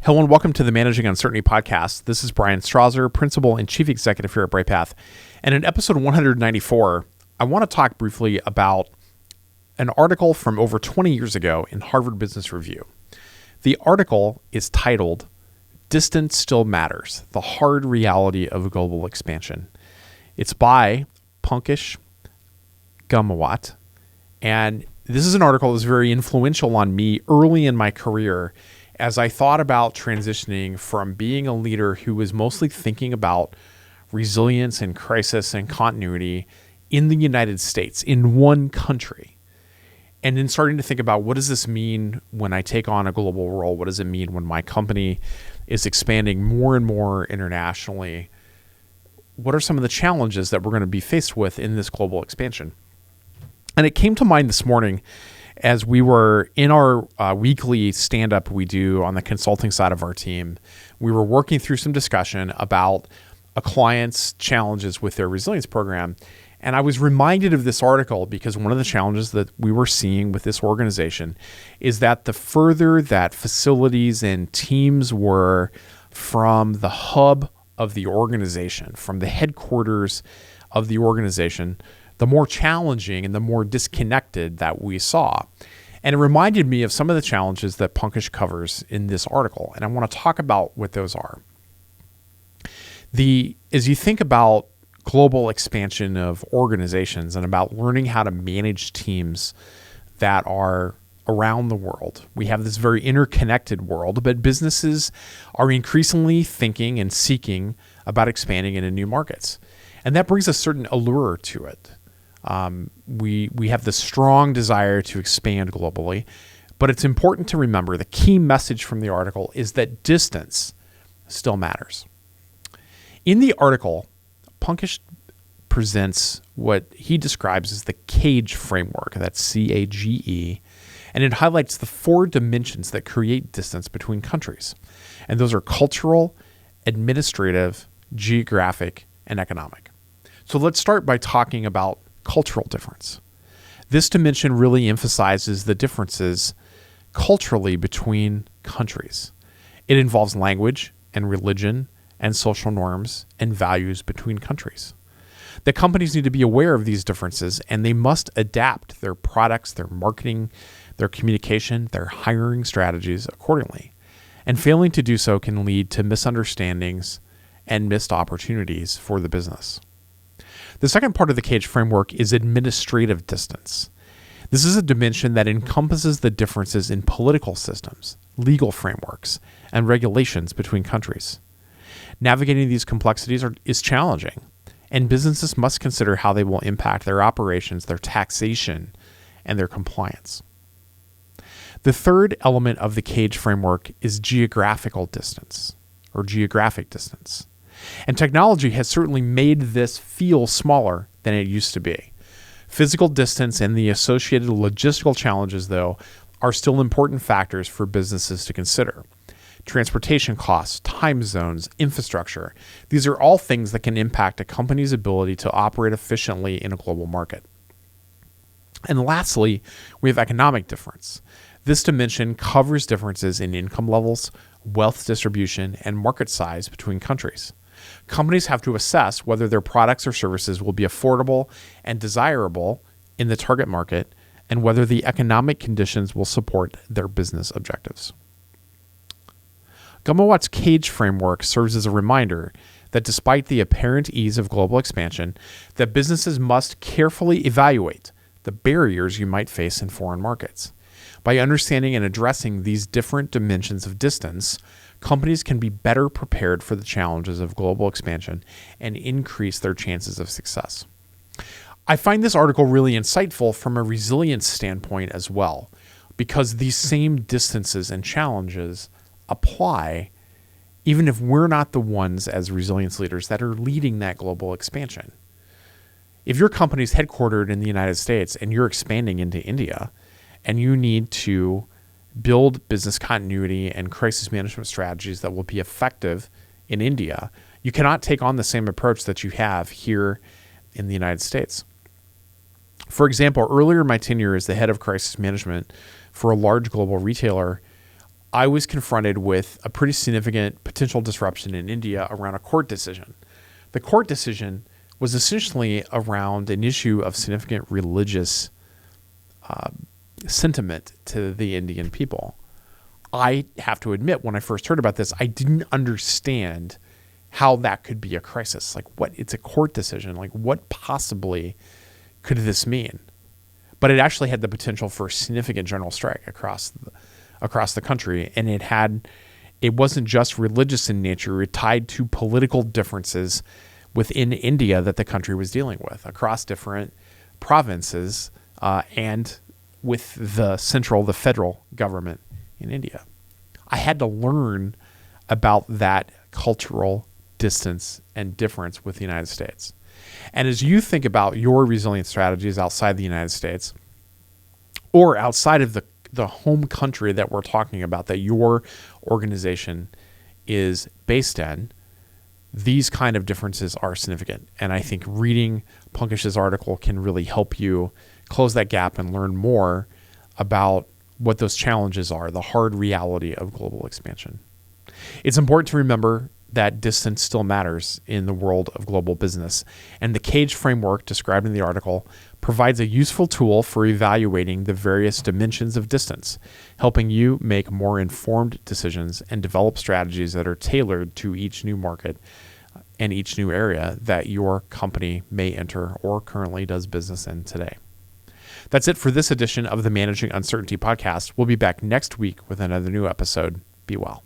Hello and welcome to the Managing Uncertainty podcast. This is Bryan Strawser, Principal and Chief Executive here at Brightpath. And in episode 194, I want to talk briefly about an article from over 20 years ago in Harvard Business Review. The article is titled, "Distance Still Matters, the Hard Reality of Global Expansion." It's by Pankaj Ghemawat. And this is an article that was very influential on me early in my career as I thought about transitioning from being a leader who was mostly thinking about resilience and crisis and continuity in the United States, in one country, and then starting to think about what does this mean when I take on a global role? What does it mean when my company is expanding more and more internationally? What are some of the challenges that we're going to be faced with in this global expansion? And it came to mind this morning as we were in our weekly stand-up we do on the consulting side of our team. We were working through some discussion about a client's challenges with their resilience program. And I was reminded of this article because one of the challenges that we were seeing with this organization is that the further that facilities and teams were from the hub of the organization, from the headquarters of the organization, the more challenging and the more disconnected that we saw. And it reminded me of some of the challenges that Pankaj covers in this article. And I want to talk about what those are. As you think about global expansion of organizations and about learning how to manage teams that are around the world, we have this very interconnected world, but businesses are increasingly thinking and seeking about expanding into new markets. And that brings a certain allure to it. We have this strong desire to expand globally, but it's important to remember the key message from the article is that distance still matters. In the article, Pankaj presents what he describes as the CAGE framework, that's C-A-G-E, and it highlights the 4 dimensions that create distance between countries. And those are cultural, administrative, geographic, and economic. So let's start by talking about cultural difference. This dimension really emphasizes the differences culturally between countries. It involves language and religion and social norms and values between countries. The companies need to be aware of these differences and they must adapt their products, their marketing, their communication, their hiring strategies accordingly. And failing to do so can lead to misunderstandings and missed opportunities for the business. The second part of the CAGE framework is administrative distance. This is a dimension that encompasses the differences in political systems, legal frameworks, and regulations between countries. Navigating these complexities is challenging, and businesses must consider how they will impact their operations, their taxation, and their compliance. The third element of the CAGE framework is geographical distance, or geographic distance. And technology has certainly made this feel smaller than it used to be. Physical distance and the associated logistical challenges, though, are still important factors for businesses to consider. Transportation costs, time zones, infrastructure, these are all things that can impact a company's ability to operate efficiently in a global market. And lastly, we have economic difference. This dimension covers differences in income levels, wealth distribution, and market size between countries. Companies have to assess whether their products or services will be affordable and desirable in the target market and whether the economic conditions will support their business objectives. Ghemawat's CAGE framework serves as a reminder that despite the apparent ease of global expansion, that businesses must carefully evaluate the barriers you might face in foreign markets. By understanding and addressing these different dimensions of distance, companies can be better prepared for the challenges of global expansion and increase their chances of success. I find this article really insightful from a resilience standpoint as well, because these same distances and challenges apply even if we're not the ones as resilience leaders that are leading that global expansion. If your company's headquartered in the United States and you're expanding into India and you need to build business continuity and crisis management strategies that will be effective in India, you cannot take on the same approach that you have here in the United States. For example, earlier in my tenure as the head of crisis management for a large global retailer, I was confronted with a pretty significant potential disruption in India around a court decision. The court decision was essentially around an issue of significant religious sentiment to the Indian people. I have to admit, when I first heard about this, I didn't understand how that could be a crisis. Like, what? It's a court decision. Like, what possibly could this mean? But it actually had the potential for a significant general strike across the country, and it wasn't just religious in nature. It tied to political differences within India that the country was dealing with across different provinces and with the federal government in India. I had to learn about that cultural distance and difference with the United States. And as you think about your resilience strategies outside the United States or outside of the home country that we're talking about, that your organization is based in, these kind of differences are significant. And I think reading Pankaj's article can really help you close that gap and learn more about what those challenges are, the hard reality of global expansion. It's important to remember that distance still matters in the world of global business, and the CAGE framework described in the article provides a useful tool for evaluating the various dimensions of distance, helping you make more informed decisions and develop strategies that are tailored to each new market and each new area that your company may enter or currently does business in today. That's it for this edition of the Managing Uncertainty podcast. We'll be back next week with another new episode. Be well.